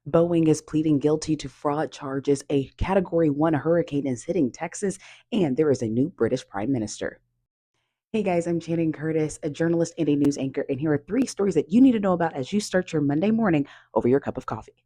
Boeing is pleading guilty to fraud charges. A Category 1 hurricane is hitting Texas, and there is a new British Prime Minister. Hey guys, I'm Channing Curtis, a journalist and a news anchor, and here are three stories that you need to know about as you start your Monday morning over your cup of coffee.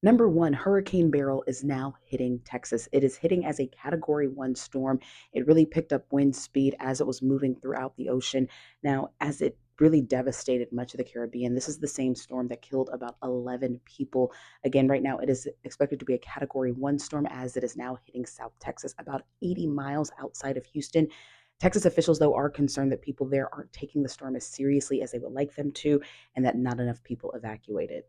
Number one, Hurricane Beryl is now hitting Texas. It is hitting as a Category 1 storm. It really picked up wind speed as it was moving throughout the ocean. Now, as it really devastated much of the Caribbean, this is the same storm that killed about 11 people. Again, right now, it is expected to be a Category 1 storm as it is now hitting South Texas, about 80 miles outside of Houston. Texas officials, though, are concerned that people there aren't taking the storm as seriously as they would like them to, and that not enough people evacuated.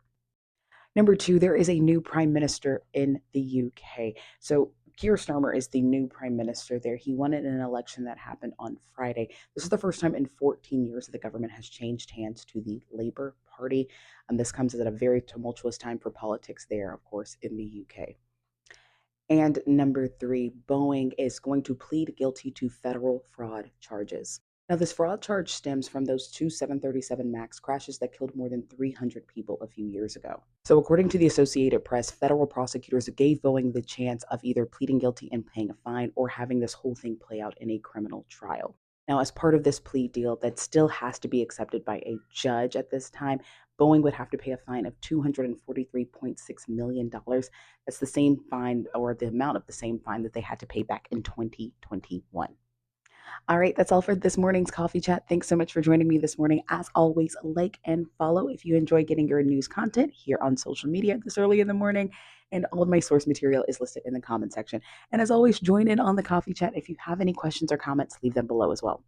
Number two, there is a new prime minister in the UK. So Keir Starmer is the new prime minister there. He won it in an election that happened on Friday. This is the first time in 14 years that the government has changed hands to the Labour Party. This comes at a very tumultuous time for politics there, of course, in the UK. And number three, Boeing is going to plead guilty to federal fraud charges. Now, this fraud charge stems from those two 737 MAX crashes that killed more than 300 people a few years ago. So, according to the Associated Press, federal prosecutors gave Boeing the chance of either pleading guilty and paying a fine or having this whole thing play out in a criminal trial. Now, as part of this plea deal that still has to be accepted by a judge at this time, Boeing would have to pay a fine of $243.6 million. That's the same fine or the amount of the same fine that they had to pay back in 2021. All right, that's all for this morning's coffee chat. Thanks so much for joining me this morning. As always, like and follow if you enjoy getting your news content here on social media this early in the morning. And all of my source material is listed in the comment section. And as always, join in on the coffee chat. If you have any questions or comments, leave them below as well.